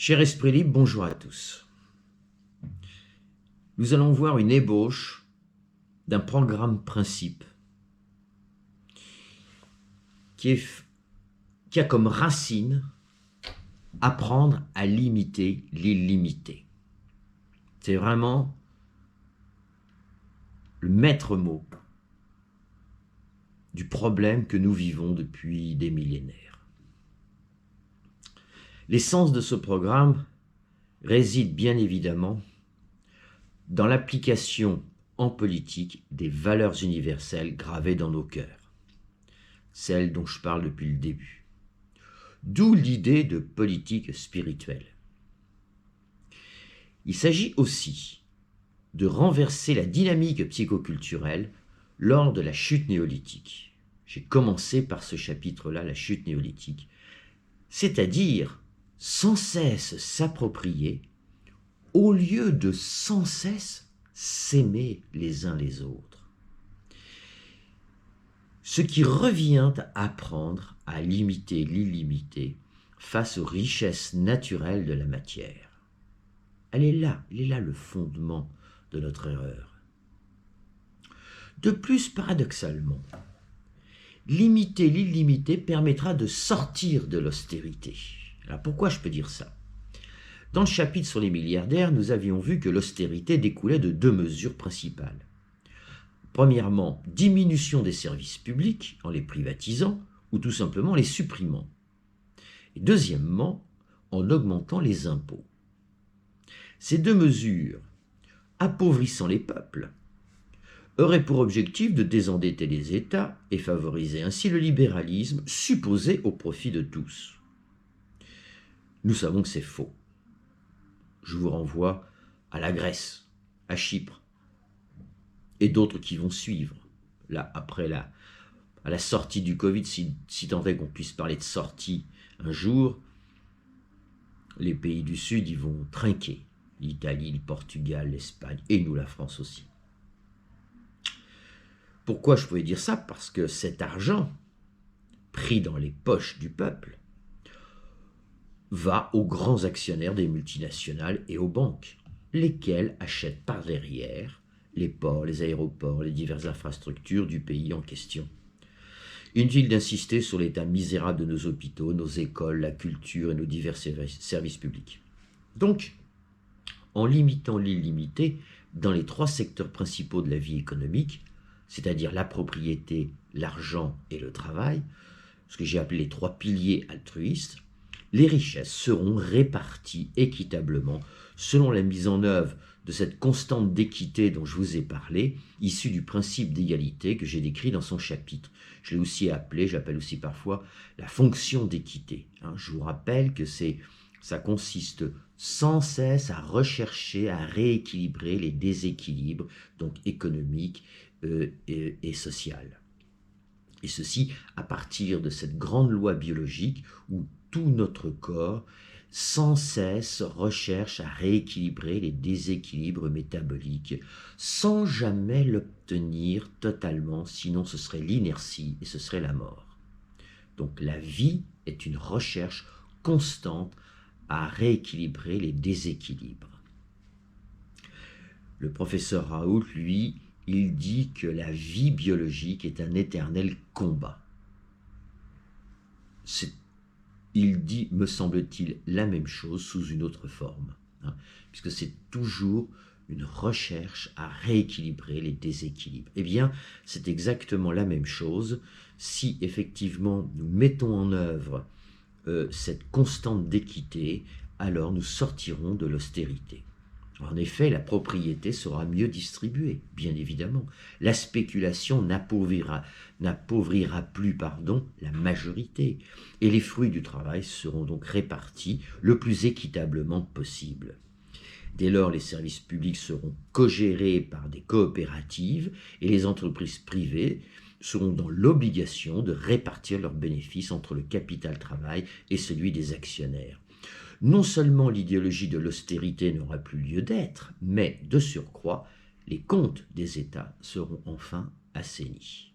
Cher esprit libre, bonjour à tous. Nous allons voir une ébauche d'un programme principe qui a comme racine apprendre à limiter l'illimité. C'est vraiment le maître mot du problème que nous vivons depuis des millénaires. L'essence de ce programme réside bien évidemment dans l'application en politique des valeurs universelles gravées dans nos cœurs, celles dont je parle depuis le début. D'où l'idée de politique spirituelle. Il s'agit aussi de renverser la dynamique psychoculturelle lors de la chute néolithique. J'ai commencé par ce chapitre-là, la chute néolithique, c'est-à-dire sans cesse s'approprier au lieu de sans cesse s'aimer les uns les autres. Ce qui revient à apprendre à limiter l'illimité face aux richesses naturelles de la matière. Il est là le fondement de notre erreur. De plus, paradoxalement, limiter l'illimité permettra de sortir de l'austérité. Alors pourquoi je peux dire ça ? Dans le chapitre sur les milliardaires, nous avions vu que l'austérité découlait de deux mesures principales. Premièrement, diminution des services publics en les privatisant ou tout simplement les supprimant. Et deuxièmement, en augmentant les impôts. Ces deux mesures, appauvrissant les peuples, auraient pour objectif de désendetter les États et favoriser ainsi le libéralisme supposé au profit de tous. Nous savons que c'est faux. Je vous renvoie à la Grèce, à Chypre, et d'autres qui vont suivre, là, après à la sortie du Covid, si tant est qu'on puisse parler de sortie un jour, les pays du Sud, ils vont trinquer. L'Italie, le Portugal, l'Espagne, et nous, la France aussi. Pourquoi je pouvais dire ça ? Parce que cet argent, pris dans les poches du peuple, va aux grands actionnaires des multinationales et aux banques, lesquels achètent par derrière les ports, les aéroports, les diverses infrastructures du pays en question. Inutile d'insister sur l'état misérable de nos hôpitaux, nos écoles, la culture et nos divers services publics. Donc, en limitant l'illimité dans les trois secteurs principaux de la vie économique, c'est-à-dire la propriété, l'argent et le travail, ce que j'ai appelé les trois piliers altruistes, les richesses seront réparties équitablement selon la mise en œuvre de cette constante d'équité dont je vous ai parlé, issue du principe d'égalité que j'ai décrit dans son chapitre. Je l'ai aussi appelé, j'appelle aussi parfois la fonction d'équité. Je vous rappelle que ça consiste sans cesse à rechercher, à rééquilibrer les déséquilibres, donc économiques et sociaux. Et ceci à partir de cette grande loi biologique où tout notre corps sans cesse recherche à rééquilibrer les déséquilibres métaboliques sans jamais l'obtenir totalement, sinon ce serait l'inertie et ce serait la mort. Donc la vie est une recherche constante à rééquilibrer les déséquilibres. Le professeur Raoult, lui, il dit que la vie biologique est un éternel combat. Il dit, me semble-t-il, la même chose sous une autre forme, puisque c'est toujours une recherche à rééquilibrer les déséquilibres. Eh bien, c'est exactement la même chose si effectivement nous mettons en œuvre cette constante d'équité, alors nous sortirons de l'austérité. En effet, la propriété sera mieux distribuée, bien évidemment. La spéculation n'appauvrira plus la majorité, et les fruits du travail seront donc répartis le plus équitablement possible. Dès lors, les services publics seront cogérés par des coopératives et les entreprises privées seront dans l'obligation de répartir leurs bénéfices entre le capital travail et celui des actionnaires. Non seulement l'idéologie de l'austérité n'aura plus lieu d'être, mais de surcroît, les comptes des États seront enfin assainis.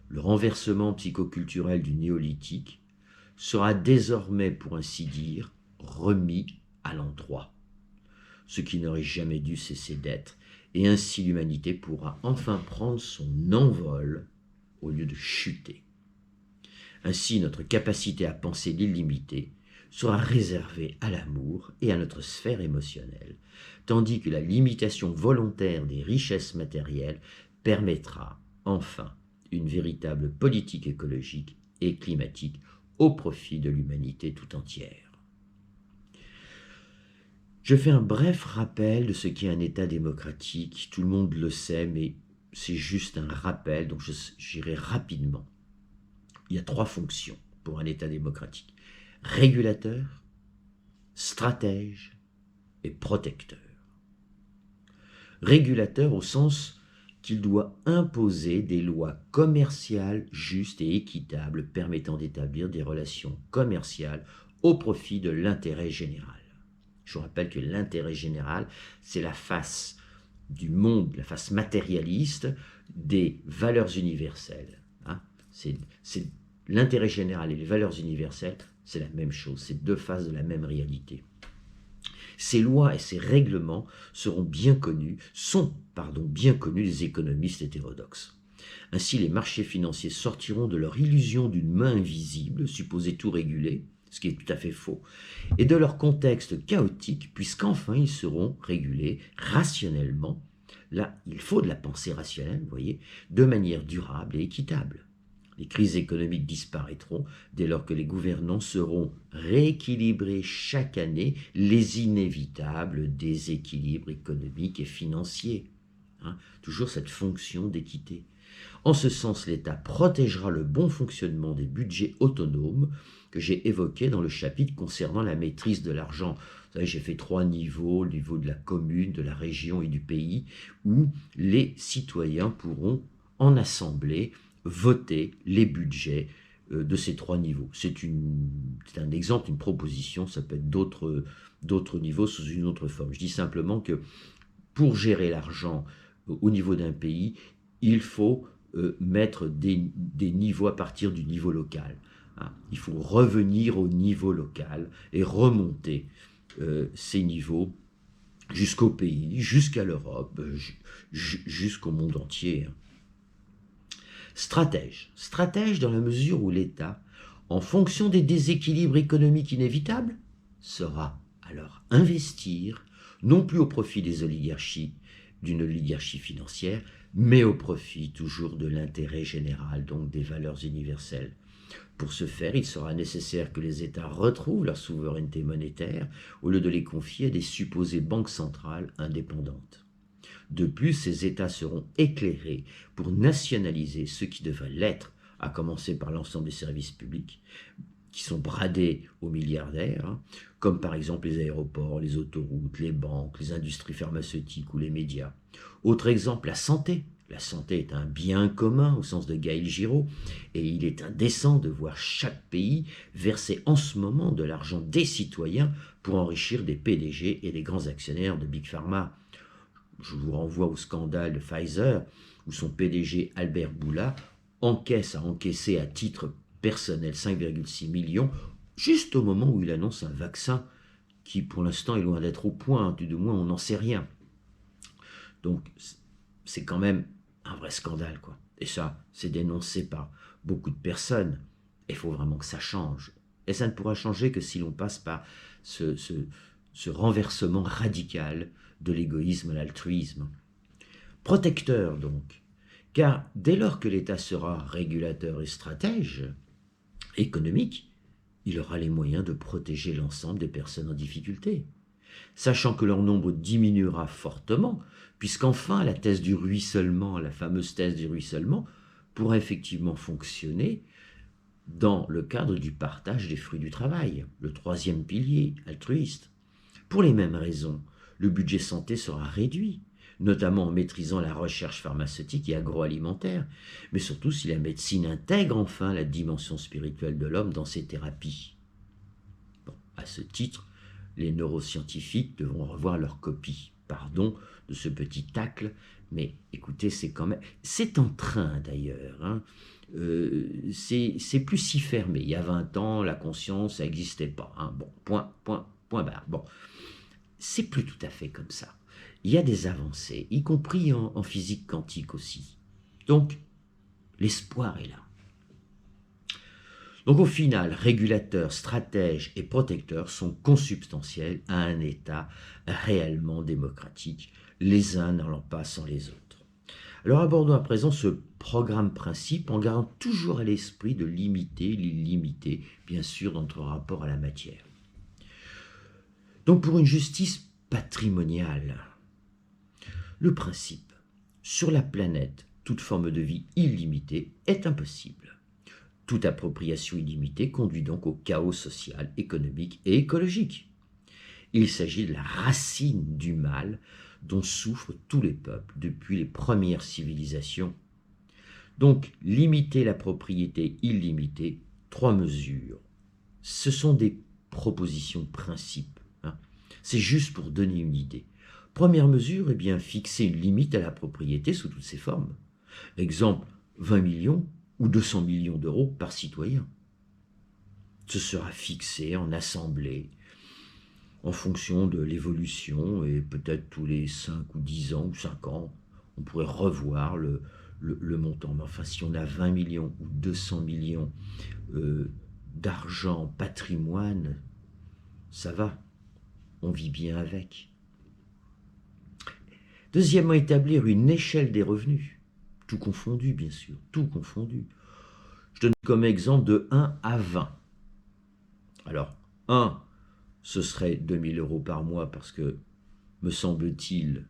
Le renversement psychoculturel du néolithique sera désormais, pour ainsi dire, remis à l'endroit, ce qui n'aurait jamais dû cesser d'être, et ainsi l'humanité pourra enfin prendre son envol au lieu de chuter. Ainsi, notre capacité à penser l'illimité sera réservée à l'amour et à notre sphère émotionnelle, tandis que la limitation volontaire des richesses matérielles permettra enfin une véritable politique écologique et climatique au profit de l'humanité tout entière. Je fais un bref rappel de ce qu'est un État démocratique. Tout le monde le sait, mais c'est juste un rappel, donc j'irai rapidement. Il y a 3 fonctions pour un État démocratique: régulateur, stratège et protecteur. Régulateur au sens qu'il doit imposer des lois commerciales justes et équitables permettant d'établir des relations commerciales au profit de l'intérêt général. Je vous rappelle que l'intérêt général, c'est la face du monde, la face matérialiste des valeurs universelles. C'est l'intérêt général et les valeurs universelles, c'est la même chose, c'est 2 faces de la même réalité. Ces lois et ces règlements sont bien connus des économistes hétérodoxes. Ainsi, les marchés financiers sortiront de leur illusion d'une main invisible, supposée tout réguler, ce qui est tout à fait faux, et de leur contexte chaotique, puisqu'enfin ils seront régulés rationnellement. Là, il faut de la pensée rationnelle, vous voyez, de manière durable et équitable. Les crises économiques disparaîtront dès lors que les gouvernants sauront rééquilibrer chaque année les inévitables déséquilibres économiques et financiers. Toujours cette fonction d'équité. En ce sens, l'État protégera le bon fonctionnement des budgets autonomes que j'ai évoqués dans le chapitre concernant la maîtrise de l'argent. Vous savez, j'ai fait 3 niveaux, le niveau de la commune, de la région et du pays, où les citoyens pourront en assemblée voter les budgets de ces 3 niveaux. C'est un exemple, une proposition, ça peut être d'autres niveaux sous une autre forme. Je dis simplement que pour gérer l'argent au niveau d'un pays, il faut mettre des niveaux à partir du niveau local. Il faut revenir au niveau local et remonter ces niveaux jusqu'au pays, jusqu'à l'Europe, jusqu'au monde entier. Stratège dans la mesure où l'État, en fonction des déséquilibres économiques inévitables, saura alors investir, non plus au profit des oligarchies, d'une oligarchie financière, mais au profit toujours de l'intérêt général, donc des valeurs universelles. Pour ce faire, il sera nécessaire que les États retrouvent leur souveraineté monétaire au lieu de les confier à des supposées banques centrales indépendantes. De plus, ces États seront éclairés pour nationaliser ce qui devrait l'être, à commencer par l'ensemble des services publics, qui sont bradés aux milliardaires, comme par exemple les aéroports, les autoroutes, les banques, les industries pharmaceutiques ou les médias. Autre exemple, la santé. La santé est un bien commun au sens de Gaël Giraud, et il est indécent de voir chaque pays verser en ce moment de l'argent des citoyens pour enrichir des PDG et des grands actionnaires de Big Pharma. Je vous renvoie au scandale de Pfizer, où son PDG Albert Boula a encaissé à titre personnel 5,6 millions, juste au moment où il annonce un vaccin qui, pour l'instant, est loin d'être au point, du moins on n'en sait rien. Donc, c'est quand même un vrai scandale, quoi. Et ça, c'est dénoncé par beaucoup de personnes. Il faut vraiment que ça change. Et ça ne pourra changer que si l'on passe par ce renversement radical de l'égoïsme à l'altruisme. Protecteur, donc, car dès lors que l'État sera régulateur et stratège économique, il aura les moyens de protéger l'ensemble des personnes en difficulté, sachant que leur nombre diminuera fortement, puisqu'enfin la thèse du ruissellement, la fameuse thèse du ruissellement, pourra effectivement fonctionner dans le cadre du partage des fruits du travail, le 3e pilier altruiste. Pour les mêmes raisons, le budget santé sera réduit, notamment en maîtrisant la recherche pharmaceutique et agroalimentaire, mais surtout si la médecine intègre enfin la dimension spirituelle de l'homme dans ses thérapies. Bon, à ce titre, les neuroscientifiques devront revoir leur copie. Pardon de ce petit tacle, mais écoutez, c'est en train d'ailleurs. C'est plus si fermé. Il y a 20 ans, la conscience, ça n'existait pas. Bon, point Point barre. Bon, c'est plus tout à fait comme ça. Il y a des avancées, y compris en physique quantique aussi. Donc, l'espoir est là. Donc au final, régulateurs, stratèges et protecteurs sont consubstantiels à un État réellement démocratique, les uns n'allant pas sans les autres. Alors abordons à présent ce programme principe en gardant toujours à l'esprit de limiter l'illimité, bien sûr, dans notre rapport à la matière. Donc pour une justice patrimoniale, le principe, sur la planète, toute forme de vie illimitée est impossible. Toute appropriation illimitée conduit donc au chaos social, économique et écologique. Il s'agit de la racine du mal dont souffrent tous les peuples depuis les premières civilisations. Donc, limiter la propriété illimitée, 3 mesures. Ce sont des propositions principes. C'est juste pour donner une idée. Première mesure, eh bien, fixer une limite à la propriété sous toutes ses formes. Exemple, 20 millions ou 200 millions d'euros par citoyen. Ce sera fixé en assemblée, en fonction de l'évolution, et peut-être tous les 5 ou 10 ans ou 5 ans, on pourrait revoir le montant. Mais enfin, si on a 20 millions ou 200 millions d'argent, patrimoine, ça va, on vit bien avec. Deuxièmement, établir une échelle des revenus, tout confondu bien sûr, tout confondu. Je donne comme exemple de 1 à 20. Alors, 1, ce serait 2000 euros par mois parce que, me semble-t-il,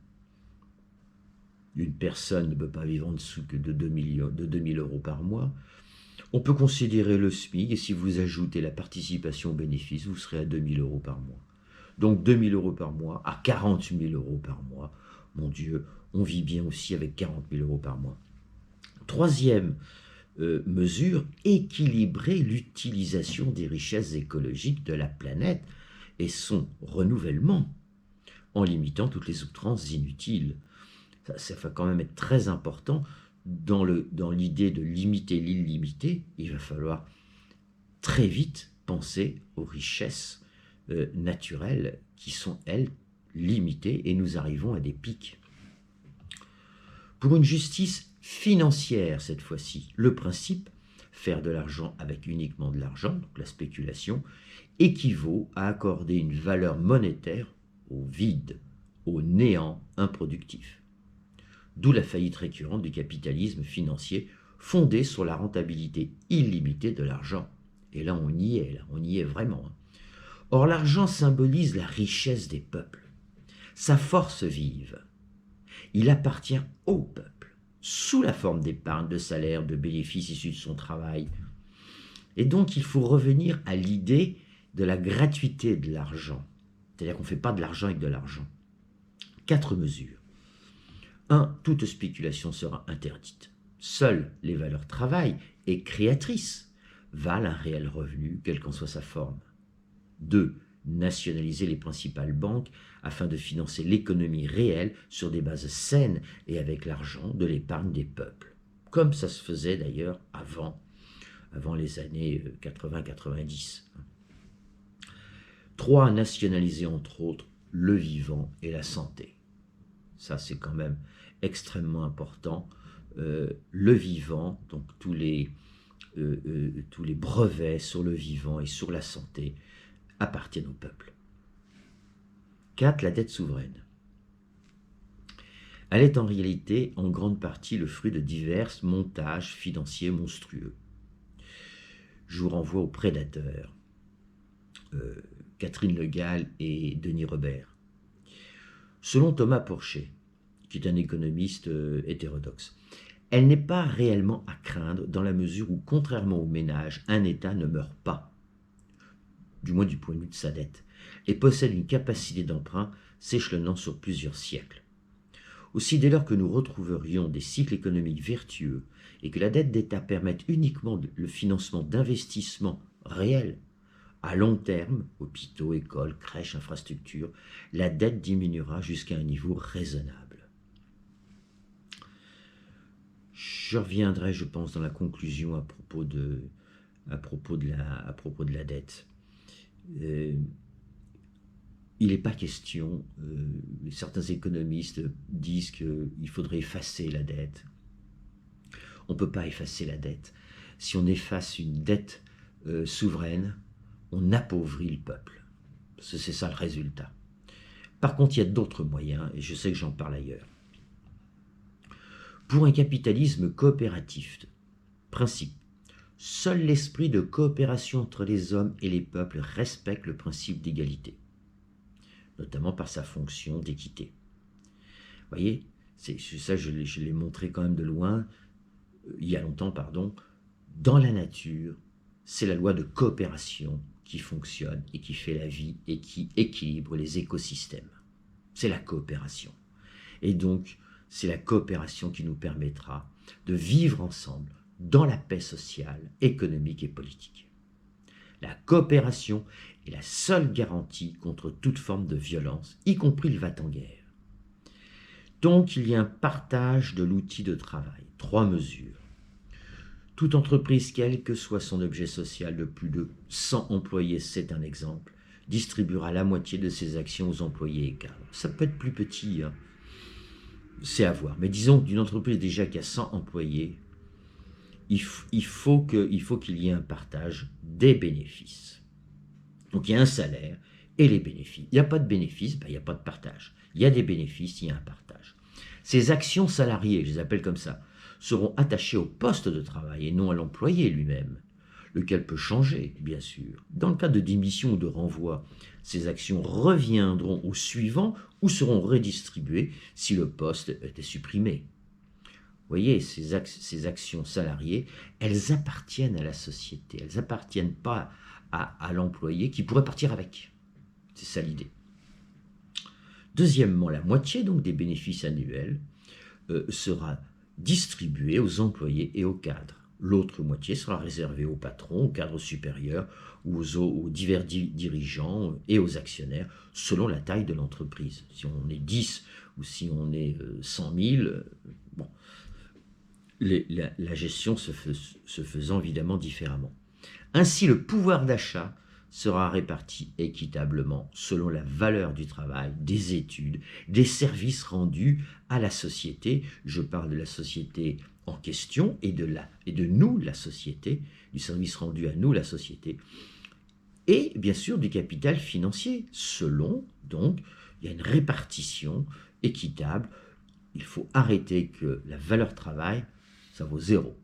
une personne ne peut pas vivre en dessous que de 2000 euros par mois. On peut considérer le SMIC et si vous ajoutez la participation au bénéfice, vous serez à 2000 euros par mois. Donc 2000 euros par mois à 40 000 euros par mois. Mon Dieu, on vit bien aussi avec 40 000 euros par mois. Troisième mesure, équilibrer l'utilisation des richesses écologiques de la planète et son renouvellement en limitant toutes les outrances inutiles. Ça va quand même être très important dans l'idée de limiter l'illimité. Il va falloir très vite penser aux richesses naturelles qui sont, elles, limitées et nous arrivons à des pics. Pour une justice financière, cette fois-ci, le principe, faire de l'argent avec uniquement de l'argent, donc la spéculation, équivaut à accorder une valeur monétaire au vide, au néant improductif. D'où la faillite récurrente du capitalisme financier fondé sur la rentabilité illimitée de l'argent. Et là, on y est vraiment. Or, l'argent symbolise la richesse des peuples, sa force vive. Il appartient au peuple, sous la forme d'épargne, de salaire, de bénéfices issus de son travail. Et donc, il faut revenir à l'idée de la gratuité de l'argent. C'est-à-dire qu'on ne fait pas de l'argent avec de l'argent. 4 mesures. 1. Toute spéculation sera interdite. Seules les valeurs travail et créatrices valent un réel revenu, quelle qu'en soit sa forme. 2. Nationaliser les principales banques afin de financer l'économie réelle sur des bases saines et avec l'argent de l'épargne des peuples, comme ça se faisait d'ailleurs avant les années 80-90. 3. Nationaliser entre autres le vivant et la santé. Ça c'est quand même extrêmement important. Le vivant, donc tous les brevets sur le vivant et sur la santé appartiennent au peuple. 4. La dette souveraine. Elle est en réalité en grande partie le fruit de divers montages financiers monstrueux. Je vous renvoie aux prédateurs, Catherine Le Gall et Denis Robert. Selon Thomas Porcher, qui est un économiste hétérodoxe, elle n'est pas réellement à craindre dans la mesure où, contrairement aux ménages, un État ne meurt pas, du moins du point de vue de sa dette, et possède une capacité d'emprunt s'échelonnant sur plusieurs siècles. Aussi, dès lors que nous retrouverions des cycles économiques vertueux et que la dette d'État permette uniquement le financement d'investissements réels, à long terme, hôpitaux, écoles, crèches, infrastructures, la dette diminuera jusqu'à un niveau raisonnable. Je reviendrai, je pense, dans la conclusion à propos de la dette. n'est pas question, certains économistes disent qu'il faudrait effacer la dette. On ne peut pas effacer la dette. Si on efface une dette souveraine, on appauvrit le peuple. C'est ça le résultat. Par contre, il y a d'autres moyens, et je sais que j'en parle ailleurs. Pour un capitalisme coopératif, principe, seul l'esprit de coopération entre les hommes et les peuples respecte le principe d'égalité, notamment par sa fonction d'équité. Vous voyez, ça je l'ai montré quand même de loin, il y a longtemps, pardon, dans la nature, c'est la loi de coopération qui fonctionne et qui fait la vie et qui équilibre les écosystèmes. C'est la coopération. Et donc, c'est la coopération qui nous permettra de vivre ensemble dans la paix sociale, économique et politique. La coopération est la seule garantie contre toute forme de violence, y compris le va-t-en-guerre. Donc, il y a un partage de l'outil de travail. 3 mesures. Toute entreprise, quel que soit son objet social de plus de 100 employés, c'est un exemple, distribuera la moitié de ses actions aux employés et cadres. Ça peut être plus petit, hein. C'est à voir. Mais disons d'une entreprise déjà qui a 100 employés, il faut qu'il y ait un partage des bénéfices. Donc il y a un salaire et les bénéfices. Il n'y a pas de bénéfices, il n'y a pas de partage. Il y a des bénéfices, il y a un partage. Ces actions salariées, je les appelle comme ça, seront attachées au poste de travail et non à l'employé lui-même, lequel peut changer, bien sûr. Dans le cas de démission ou de renvoi, ces actions reviendront au suivant ou seront redistribuées si le poste était supprimé. Vous voyez, ces actions salariées, elles appartiennent à la société, elles n'appartiennent pas à l'employé qui pourrait partir avec. C'est ça l'idée. Deuxièmement, la moitié donc des bénéfices annuels sera distribuée aux employés et aux cadres. L'autre moitié sera réservée aux patrons, aux cadres supérieurs ou aux divers dirigeants et aux actionnaires selon la taille de l'entreprise. Si on est 10 ou si on est 100 000, bon, la gestion se faisant évidemment différemment. Ainsi, le pouvoir d'achat sera réparti équitablement selon la valeur du travail, des études, des services rendus à la société. Je parle de la société en question et de nous, la société, du service rendu à nous, la société, et bien sûr du capital financier, selon, donc, il y a une répartition équitable. Il faut arrêter que la valeur travail, ça vaut 0.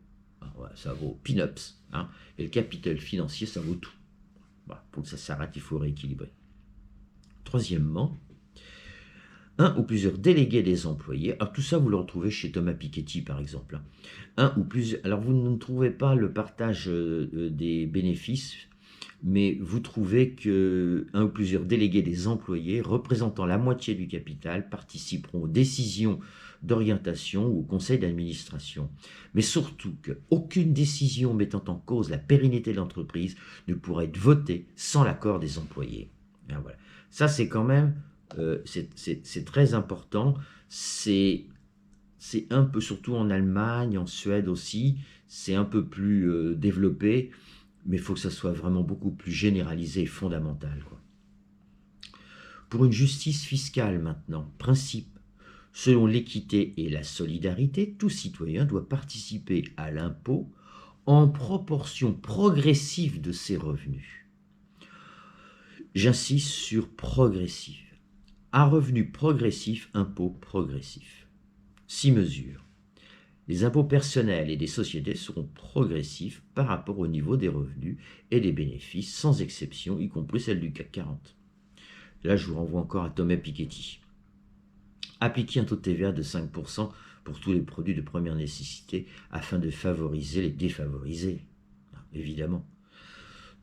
Ça vaut peanuts, hein, et le capital financier, ça vaut tout. Voilà, pour que ça s'arrête, il faut rééquilibrer. Troisièmement, un ou plusieurs délégués des employés. Alors tout ça, vous le retrouvez chez Thomas Piketty, par exemple. Un ou plusieurs. Alors vous ne trouvez pas le partage des bénéfices, mais vous trouvez que un ou plusieurs délégués des employés représentant la moitié du capital participeront aux décisions d'orientation ou au conseil d'administration. Mais surtout qu'aucune décision mettant en cause la pérennité de l'entreprise ne pourra être votée sans l'accord des employés. Alors voilà. Ça, c'est quand même, c'est très important. C'est un peu, surtout en Allemagne, en Suède aussi, c'est un peu plus développé, mais il faut que ça soit vraiment beaucoup plus généralisé et fondamental, quoi. Pour une justice fiscale maintenant, principe, selon l'équité et la solidarité, tout citoyen doit participer à l'impôt en proportion progressive de ses revenus. J'insiste sur progressif. À revenu progressif, impôt progressif. 6 mesures. Les impôts personnels et des sociétés seront progressifs par rapport au niveau des revenus et des bénéfices, sans exception, y compris celle du CAC 40. Là, je vous renvoie encore à Thomas Piketty. Appliquer un taux de TVA de 5% pour tous les produits de première nécessité afin de favoriser les défavorisés, évidemment.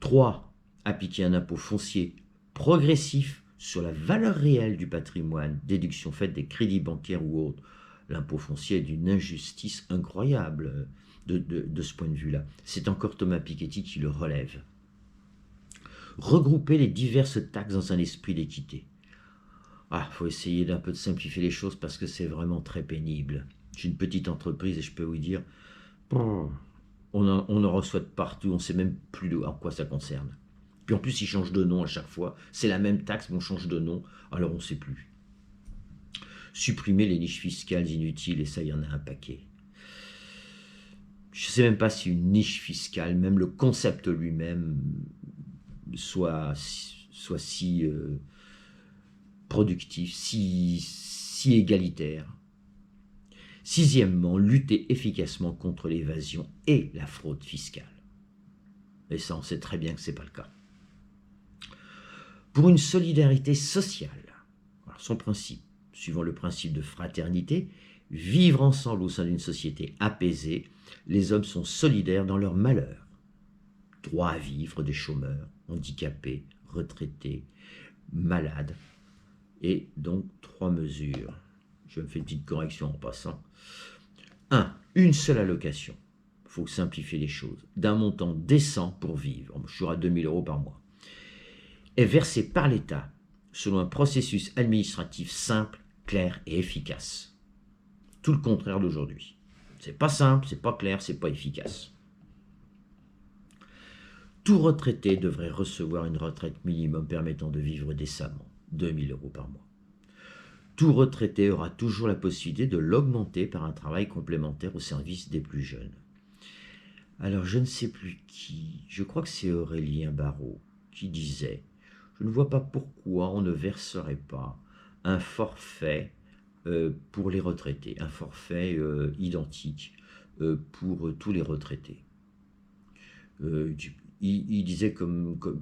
3. Appliquer un impôt foncier progressif sur la valeur réelle du patrimoine, déduction faite des crédits bancaires ou autres. L'impôt foncier est d'une injustice incroyable de ce point de vue-là. C'est encore Thomas Piketty qui le relève. Regrouper les diverses taxes dans un esprit d'équité. Faut essayer d'un peu de simplifier les choses parce que c'est vraiment très pénible. J'ai une petite entreprise et je peux vous dire, on en reçoit de partout, on ne sait même plus en quoi ça concerne. Puis en plus, ils changent de nom à chaque fois. C'est la même taxe, mais on change de nom, alors on ne sait plus. Supprimer les niches fiscales inutiles, et ça, il y en a un paquet. Je ne sais même pas si une niche fiscale, même le concept lui-même, soit si productif, si égalitaire. Sixièmement, lutter efficacement contre l'évasion et la fraude fiscale. Et ça, on sait très bien que ce n'est pas le cas. Pour une solidarité sociale, alors son principe, suivant le principe de fraternité, vivre ensemble au sein d'une société apaisée, les hommes sont solidaires dans leur malheur. Droit à vivre des chômeurs, handicapés, retraités, malades. Et donc, 3 mesures. Je me fais une petite correction en passant. 1. Une seule allocation. Il faut simplifier les choses. D'un montant décent pour vivre. Je suis à 2 000 € par mois. Est versée par l'État selon un processus administratif simple, clair et efficace. Tout le contraire d'aujourd'hui. C'est pas simple, c'est pas clair, c'est pas efficace. Tout retraité devrait recevoir une retraite minimum permettant de vivre décemment, 2 000 € par mois. Tout retraité aura toujours la possibilité de l'augmenter par un travail complémentaire au service des plus jeunes. Alors je ne sais plus qui, je crois que c'est Aurélien Barraud qui disait « Je ne vois pas pourquoi on ne verserait pas un forfait pour les retraités, un forfait identique pour tous les retraités. » Il disait,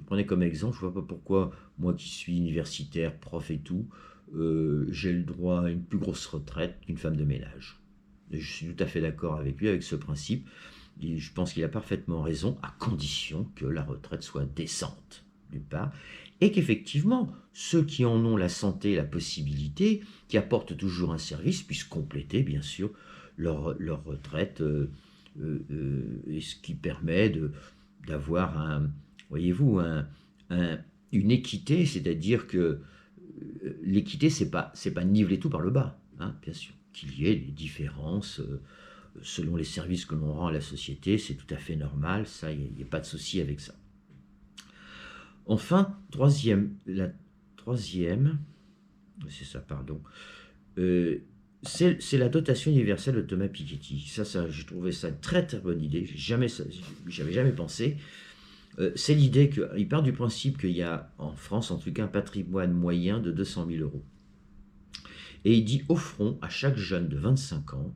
prenez comme exemple, je ne vois pas pourquoi moi qui suis universitaire, prof et tout, j'ai le droit à une plus grosse retraite qu'une femme de ménage. Et je suis tout à fait d'accord avec lui, avec ce principe. Et je pense qu'il a parfaitement raison, à condition que la retraite soit décente, d'une part, et qu'effectivement, ceux qui en ont la santé et la possibilité, qui apportent toujours un service, puissent compléter, bien sûr, leur retraite, et ce qui permet d'avoir voyez-vous, une équité, c'est-à-dire que l'équité, c'est pas niveler tout par le bas, hein, bien sûr. Qu'il y ait des différences selon les services que l'on rend à la société, c'est tout à fait normal, ça, il n'y a pas de souci avec ça. Enfin, la troisième, c'est ça, pardon, c'est la dotation universelle de Thomas Piketty. Ça, j'ai trouvé ça une très très bonne idée, j'avais jamais pensé. C'est l'idée qu'il part du principe qu'il y a en France, en tout cas, un patrimoine moyen de 200 000 €. Et il dit offrons à chaque jeune de 25 ans,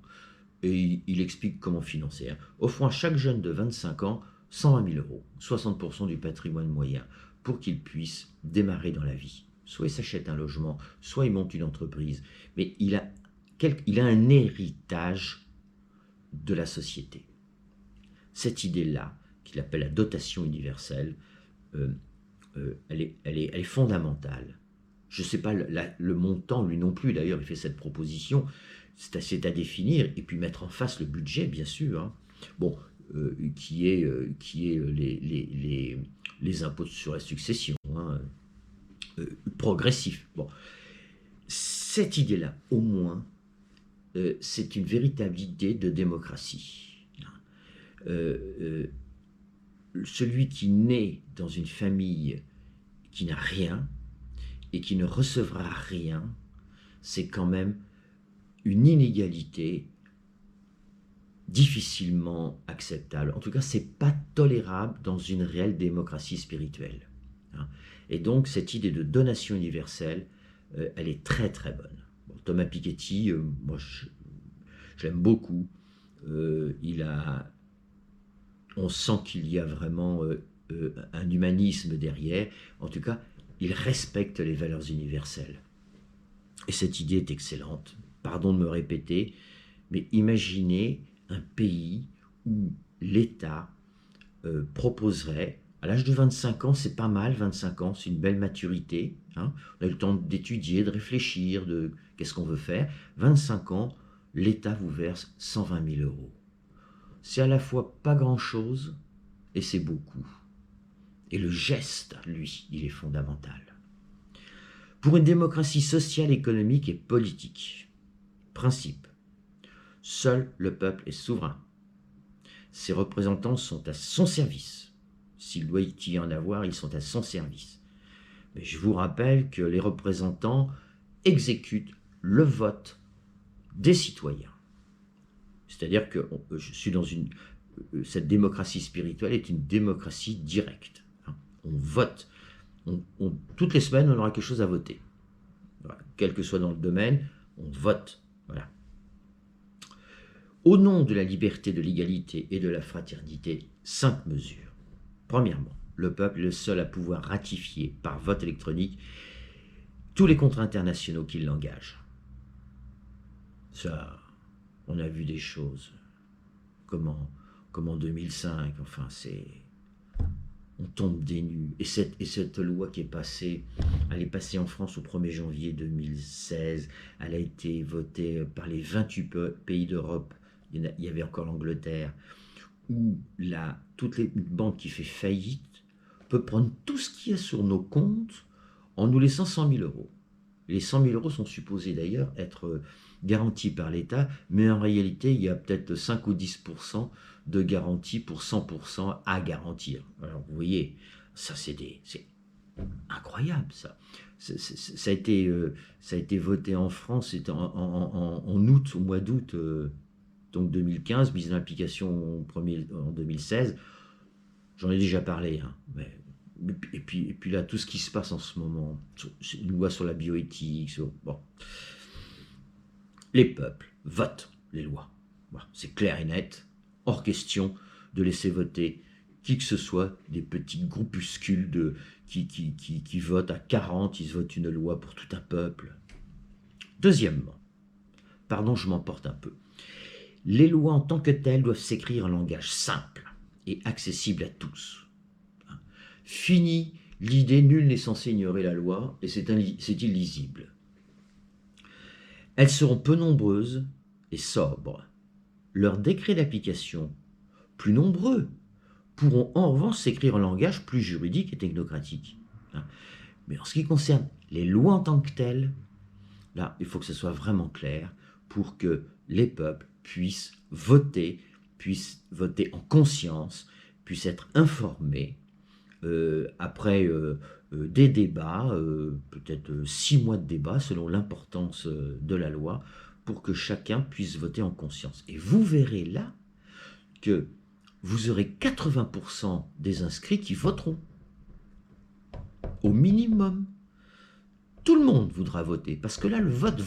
et il explique comment financer, offrons à chaque jeune de 25 ans 120 000 €, 60% du patrimoine moyen, pour qu'il puisse démarrer dans la vie. Soit il s'achète un logement, soit il monte une entreprise, mais il a un héritage de la société. Cette idée-là, qu'il appelle la dotation universelle, elle est fondamentale. Je ne sais pas le montant, lui non plus, d'ailleurs, il fait cette proposition, c'est à définir, et puis mettre en face le budget, bien sûr, hein. Bon, qui est les impôts sur la succession, hein, progressif. Bon, cette idée-là, au moins, c'est une véritable idée de démocratie. Celui qui naît dans une famille qui n'a rien et qui ne recevra rien, c'est quand même une inégalité difficilement acceptable. En tout cas, c'est pas tolérable dans une réelle démocratie spirituelle, hein. Et donc, cette idée de donation universelle, elle est très très bonne. Bon, Thomas Piketty, moi, je l'aime beaucoup. On sent qu'il y a vraiment un humanisme derrière. En tout cas, il respecte les valeurs universelles. Et cette idée est excellente. Pardon de me répéter, mais imaginez un pays où l'État proposerait, à l'âge de 25 ans, c'est pas mal, 25 ans, c'est une belle maturité, hein, on a eu le temps d'étudier, de réfléchir, de qu'est-ce qu'on veut faire. 25 ans, l'État vous verse 120 000 €. C'est à la fois pas grand-chose et c'est beaucoup. Et le geste, lui, il est fondamental. Pour une démocratie sociale, économique et politique, principe, seul le peuple est souverain. Ses représentants sont à son service. S'il doit y en avoir, ils sont à son service. Mais je vous rappelle que les représentants exécutent le vote des citoyens. C'est-à-dire que je suis dans cette démocratie spirituelle est une démocratie directe. On vote. Toutes les semaines, on aura quelque chose à voter. Voilà. Quel que soit dans le domaine, on vote. Voilà. Au nom de la liberté, de l'égalité et de la fraternité, 5 mesures. Premièrement, le peuple est le seul à pouvoir ratifier par vote électronique tous les contrats internationaux qui l'engagent. Ça, on a vu des choses comme en 2005, enfin on tombe des nues. Et cette loi qui est passée, elle est passée en France au 1er janvier 2016, elle a été votée par les 28 pays d'Europe, il y avait encore l'Angleterre, où toute les banque qui fait faillite peut prendre tout ce qu'il y a sur nos comptes en nous laissant 100 000 euros. Les 100 000 euros sont supposés d'ailleurs être garantis par l'État, mais en réalité, il y a peut-être 5 ou 10% de garantie pour 100% à garantir. Alors vous voyez, ça c'est incroyable ça. Ça a été voté en France, c'était en août, au mois d'août, donc 2015, mise en application en 2016. J'en ai déjà parlé, hein, et puis là, tout ce qui se passe en ce moment, une loi sur la bioéthique, bon. Les peuples votent les lois. Voilà, c'est clair et net, hors question de laisser voter qui que ce soit, des petits groupuscules qui votent à 40, ils votent une loi pour tout un peuple. Deuxièmement, pardon, je m'emporte un peu, les lois en tant que telles doivent s'écrire en langage simple et accessible à tous. Fini l'idée nul n'est censé ignorer la loi et c'est illisible. Elles seront peu nombreuses et sobres. Leurs décrets d'application, plus nombreux, pourront en revanche s'écrire en langage plus juridique et technocratique. Mais en ce qui concerne les lois en tant que telles, là, il faut que ce soit vraiment clair pour que les peuples puissent voter en conscience, puissent être informés après des débats, peut-être 6 mois de débats selon l'importance de la loi, pour que chacun puisse voter en conscience. Et vous verrez là que vous aurez 80% des inscrits qui voteront. Au minimum. Tout le monde voudra voter, parce que là, le vote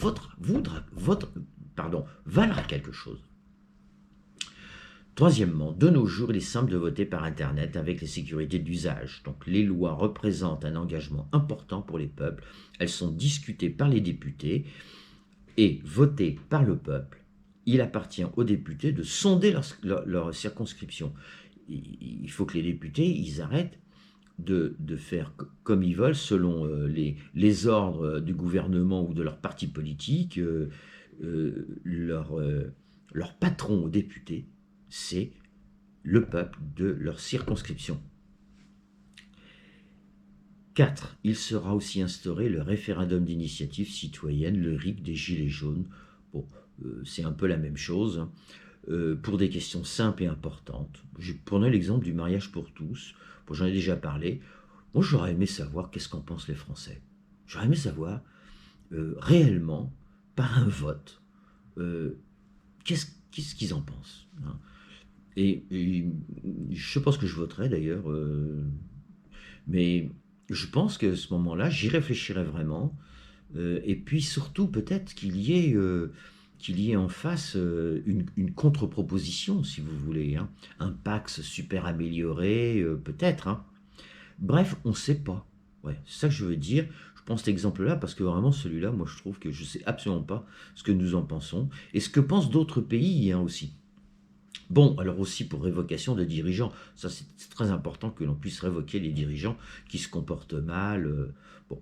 valera quelque chose. Troisièmement, de nos jours, il est simple de voter par Internet avec les sécurités d'usage. Donc les lois représentent un engagement important pour les peuples. Elles sont discutées par les députés et votées par le peuple. Il appartient aux députés de sonder leur circonscription. Il faut que les députés, ils arrêtent de faire comme ils veulent selon les ordres du gouvernement ou de leur parti politique. Leur patron aux députés, c'est le peuple de leur circonscription. 4. Il sera aussi instauré le référendum d'initiative citoyenne, le RIC des Gilets jaunes. Bon, c'est un peu la même chose, pour des questions simples et importantes. Je prenais l'exemple du mariage pour tous. Bon, j'en ai déjà parlé. Moi, j'aurais aimé savoir qu'est-ce qu'en pensent les Français. J'aurais aimé savoir réellement, par un vote, qu'est-ce qu'ils en pensent, hein. Et je pense que je voterai d'ailleurs, mais je pense qu'à ce moment-là, j'y réfléchirai vraiment, et puis surtout peut-être qu'il y ait en face une contre-proposition, si vous voulez, hein. Un Pax super amélioré, peut-être, hein. Bref, on ne sait pas. Ouais, c'est ça que je veux dire. Je prends cet exemple-là parce que vraiment celui-là, moi je trouve que je ne sais absolument pas ce que nous en pensons et ce que pensent d'autres pays, hein, aussi. Bon, alors aussi pour révocation de dirigeants, ça c'est très important que l'on puisse révoquer les dirigeants qui se comportent mal, bon,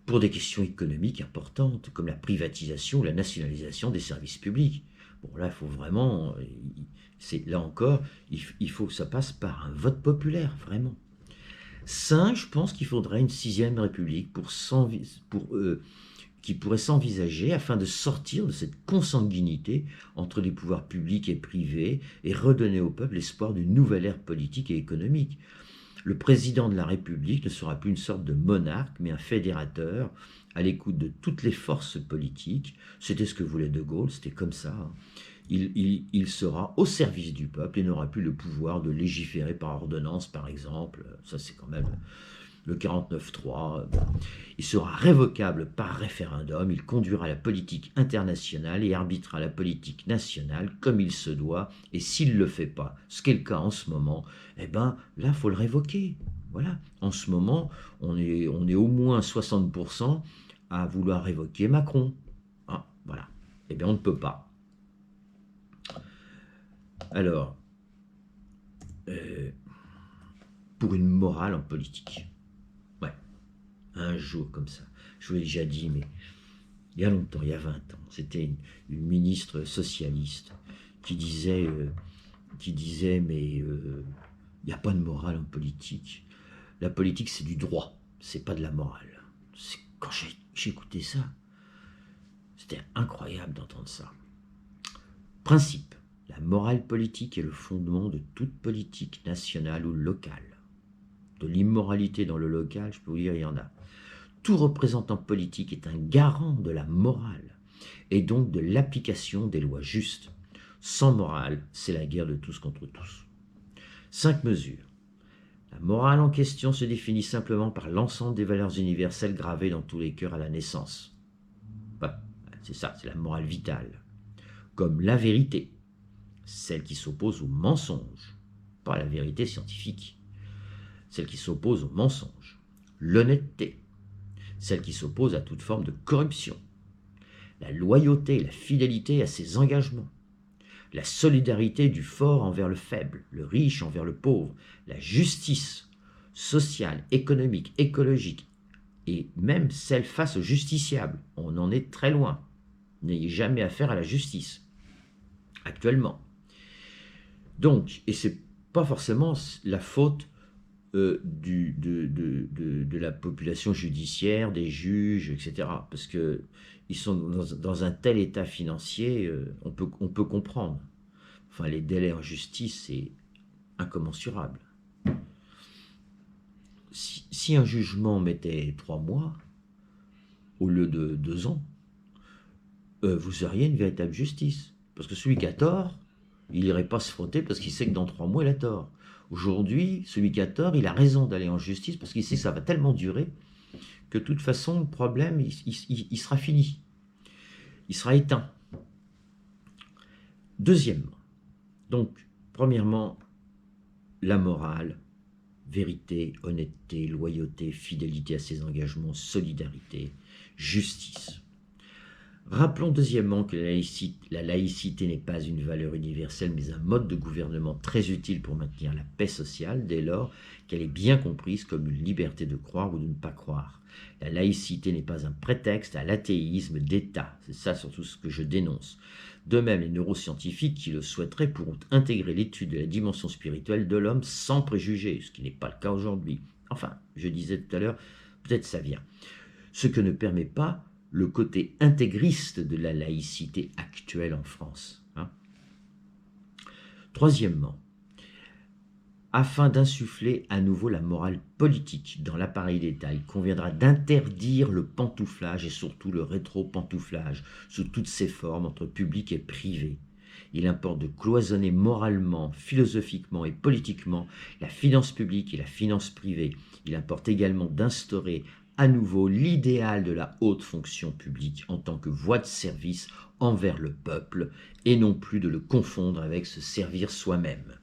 pour des questions économiques importantes comme la privatisation ou la nationalisation des services publics. Bon là, il faut vraiment, là encore, il faut que ça passe par un vote populaire, vraiment. 5, je pense qu'il faudrait une 6e république qui pourrait s'envisager afin de sortir de cette consanguinité entre les pouvoirs publics et privés et redonner au peuple l'espoir d'une nouvelle ère politique et économique. Le président de la République ne sera plus une sorte de monarque, mais un fédérateur à l'écoute de toutes les forces politiques. C'était ce que voulait De Gaulle, c'était comme ça. Hein. Il sera au service du peuple et n'aura plus le pouvoir de légiférer par ordonnance, par exemple. Ça, c'est quand même le 49.3. Il sera révocable par référendum. Il conduira la politique internationale et arbitrera la politique nationale comme il se doit. Et s'il ne le fait pas, ce qui est le cas en ce moment, eh ben là, il faut le révoquer. Voilà. En ce moment, on est au moins 60% à vouloir révoquer Macron. Ah, voilà. Eh bien, on ne peut pas. Alors, pour une morale en politique. Ouais, un jour comme ça. Je vous l'ai déjà dit, mais il y a longtemps, il y a 20 ans, c'était une ministre socialiste qui disait, mais il n'y a pas de morale en politique. La politique, c'est du droit, c'est pas de la morale. Quand j'ai écouté ça, c'était incroyable d'entendre ça. Principe. La morale politique est le fondement de toute politique nationale ou locale. De l'immoralité dans le local, je peux vous dire, il y en a. Tout représentant politique est un garant de la morale et donc de l'application des lois justes. Sans morale, c'est la guerre de tous contre tous. 5 mesures. La morale en question se définit simplement par l'ensemble des valeurs universelles gravées dans tous les cœurs à la naissance. C'est ça, c'est la morale vitale. Comme la vérité, celle qui s'oppose au mensonge, pas la vérité scientifique, celle qui s'oppose au mensonge. L'honnêteté, celle qui s'oppose à toute forme de corruption. La loyauté et la fidélité à ses engagements. La solidarité du fort envers le faible, le riche envers le pauvre. La justice sociale, économique, écologique et même celle face aux justiciables. On en est très loin. N'ayez jamais affaire à la justice, actuellement. Donc, et c'est pas forcément la faute de la population judiciaire, des juges, etc. Parce qu'ils sont dans un tel état financier, on peut comprendre. Enfin, les délais en justice, c'est incommensurable. Si un jugement mettait 3 mois, au lieu de 2 ans, vous auriez une véritable justice. Parce que celui qui a tort, il n'irait pas se frotter parce qu'il sait que dans 3 mois, il a tort. Aujourd'hui, celui qui a tort, il a raison d'aller en justice parce qu'il sait que ça va tellement durer que de toute façon, le problème, il sera fini. Il sera éteint. Deuxièmement, donc, premièrement, la morale, vérité, honnêteté, loyauté, fidélité à ses engagements, solidarité, justice. Rappelons deuxièmement que la laïcité n'est pas une valeur universelle, mais un mode de gouvernement très utile pour maintenir la paix sociale, dès lors qu'elle est bien comprise comme une liberté de croire ou de ne pas croire. La laïcité n'est pas un prétexte à l'athéisme d'État, c'est ça surtout ce que je dénonce. De même, les neuroscientifiques qui le souhaiteraient pourront intégrer l'étude de la dimension spirituelle de l'homme sans préjugés, ce qui n'est pas le cas aujourd'hui. Enfin, je disais tout à l'heure, peut-être ça vient. Ce que ne permet pas le côté intégriste de la laïcité actuelle en France. Troisièmement, afin d'insuffler à nouveau la morale politique dans l'appareil d'État, il conviendra d'interdire le pantouflage et surtout le rétro-pantouflage sous toutes ses formes entre public et privé. Il importe de cloisonner moralement, philosophiquement et politiquement la finance publique et la finance privée. Il importe également d'instaurer à nouveau l'idéal de la haute fonction publique en tant que voie de service envers le peuple et non plus de le confondre avec se servir soi-même.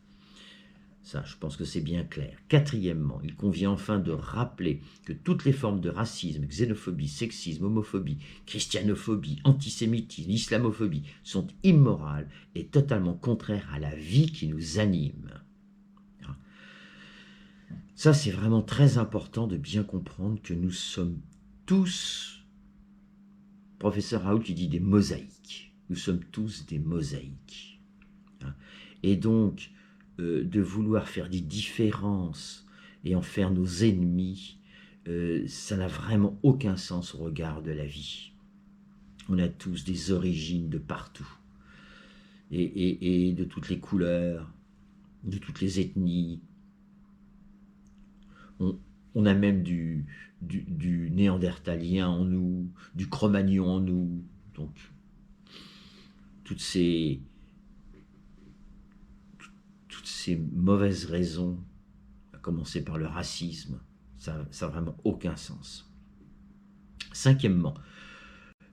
Ça, je pense que c'est bien clair. Quatrièmement, il convient enfin de rappeler que toutes les formes de racisme, xénophobie, sexisme, homophobie, christianophobie, antisémitisme, islamophobie sont immorales et totalement contraires à la vie qui nous anime. Ça, c'est vraiment très important de bien comprendre que nous sommes tous, professeur Raoult, il dit des mosaïques. Nous sommes tous des mosaïques. Et donc, de vouloir faire des différences et en faire nos ennemis, ça n'a vraiment aucun sens au regard de la vie. On a tous des origines de partout. Et de toutes les couleurs, de toutes les ethnies. on, on a même du néandertalien en nous, du cro-magnon en nous. Donc, toutes ces, toutes ces mauvaises raisons, à commencer par le racisme, ça n'a vraiment aucun sens. Cinquièmement,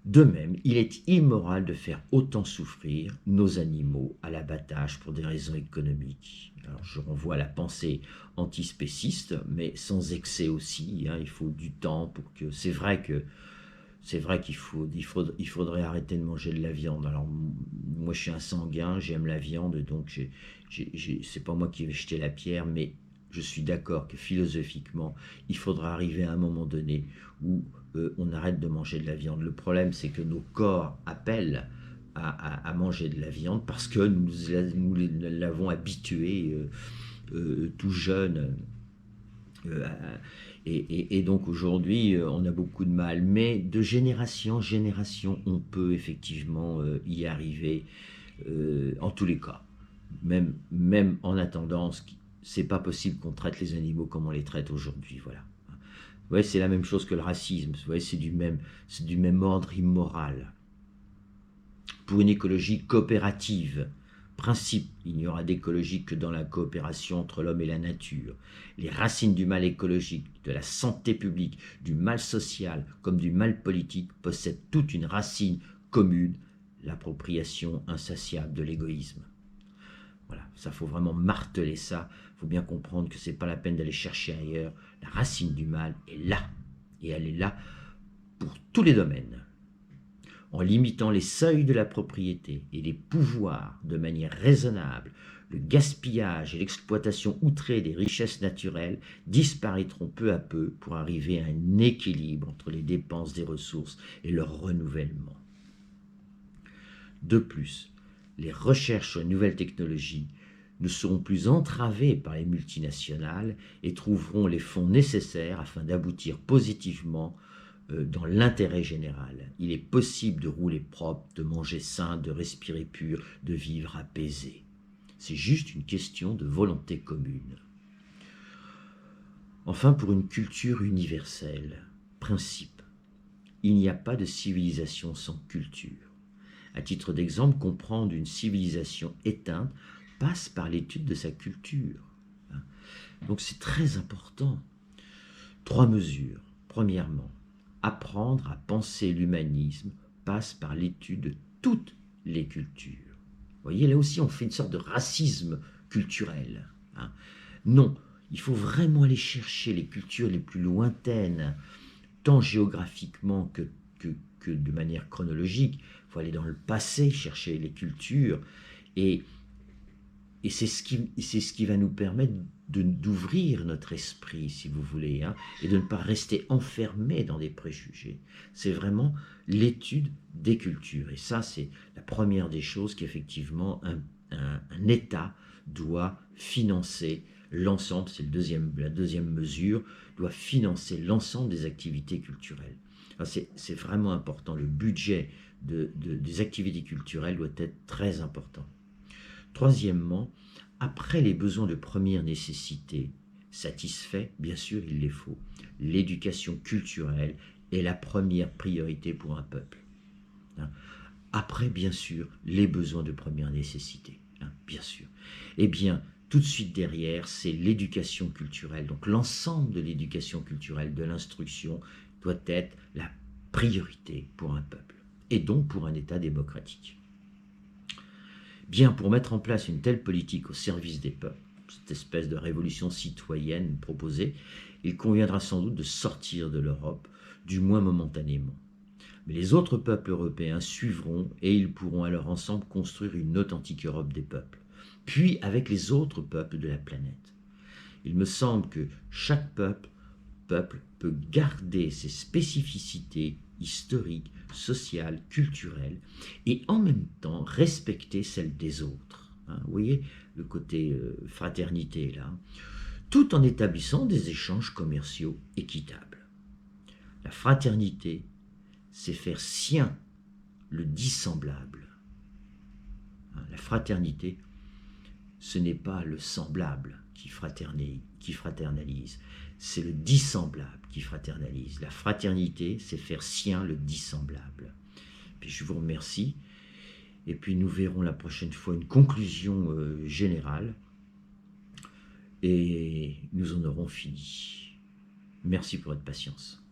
de même, il est immoral de faire autant souffrir nos animaux à l'abattage pour des raisons économiques. Alors, je renvoie à la pensée antispéciste, mais sans excès aussi. Hein, il faut du temps pour que... C'est vrai qu'il faudrait arrêter de manger de la viande. Alors, moi, je suis un sanguin, j'aime la viande, donc c'est pas moi qui vais jeter la pierre, mais je suis d'accord que philosophiquement, il faudra arriver à un moment donné où on arrête de manger de la viande. Le problème, c'est que nos corps appellent à manger de la viande parce que nous l'avons habitué tout jeune. Et donc aujourd'hui, on a beaucoup de mal. Mais de génération en génération, on peut effectivement y arriver en tous les cas. Même en attendant, c'est pas possible qu'on traite les animaux comme on les traite aujourd'hui. Voilà. Ouais, c'est la même chose que le racisme. Ouais, c'est du même ordre immoral. Pour une écologie coopérative, principe, il n'y aura d'écologie que dans la coopération entre l'homme et la nature. Les racines du mal écologique, de la santé publique, du mal social comme du mal politique possèdent toute une racine commune, l'appropriation insatiable de l'égoïsme. Voilà, ça faut vraiment marteler ça. Il faut bien comprendre que c'est pas la peine d'aller chercher ailleurs. La racine du mal est là. Et elle est là pour tous les domaines. En limitant les seuils de la propriété et les pouvoirs de manière raisonnable, le gaspillage et l'exploitation outrée des richesses naturelles disparaîtront peu à peu pour arriver à un équilibre entre les dépenses des ressources et leur renouvellement. De plus, les recherches sur les nouvelles technologies ne seront plus entravées par les multinationales et trouveront les fonds nécessaires afin d'aboutir positivement dans l'intérêt général. Il est possible de rouler propre, de manger sain, de respirer pur, de vivre apaisé. C'est juste une question de volonté commune. Enfin, pour une culture universelle, principe, il n'y a pas de civilisation sans culture. À titre d'exemple, comprendre une civilisation éteinte passe par l'étude de sa culture. Donc c'est très important. 3 mesures. Premièrement, apprendre à penser l'humanisme passe par l'étude de toutes les cultures. Vous voyez, là aussi, on fait une sorte de racisme culturel. Non, il faut vraiment aller chercher les cultures les plus lointaines, tant géographiquement que de manière chronologique. Il faut aller dans le passé, chercher les cultures, et c'est ce qui va nous permettre d'ouvrir notre esprit, si vous voulez, et de ne pas rester enfermé dans des préjugés. C'est vraiment l'étude des cultures. Et ça, c'est la première des choses qu'effectivement un État doit financer l'ensemble, c'est la deuxième mesure, doit financer l'ensemble des activités culturelles. C'est vraiment important. Le budget des activités culturelles doit être très important. Troisièmement, après les besoins de première nécessité satisfaits, bien sûr il les faut, l'éducation culturelle est la première priorité pour un peuple. Après, bien sûr, les besoins de première nécessité, bien sûr. Eh bien, tout de suite derrière, c'est l'éducation culturelle. Donc l'ensemble de l'éducation culturelle, de l'instruction, doit être la priorité pour un peuple, et donc pour un État démocratique. Bien, pour mettre en place une telle politique au service des peuples, cette espèce de révolution citoyenne proposée, il conviendra sans doute de sortir de l'Europe, du moins momentanément. Mais les autres peuples européens suivront et ils pourront alors ensemble construire une authentique Europe des peuples, puis avec les autres peuples de la planète. Il me semble que chaque peuple peut garder ses spécificités historiques, sociales, culturelles, et en même temps respecter celles des autres. Vous voyez le côté fraternité là, tout en établissant des échanges commerciaux équitables. La fraternité, c'est faire sien le dissemblable. La fraternité, ce n'est pas le semblable qui fraternalise, c'est le dissemblable qui fraternalise. La fraternité, c'est faire sien le dissemblable. Puis je vous remercie. Et puis nous verrons la prochaine fois une conclusion générale. Et nous en aurons fini. Merci pour votre patience.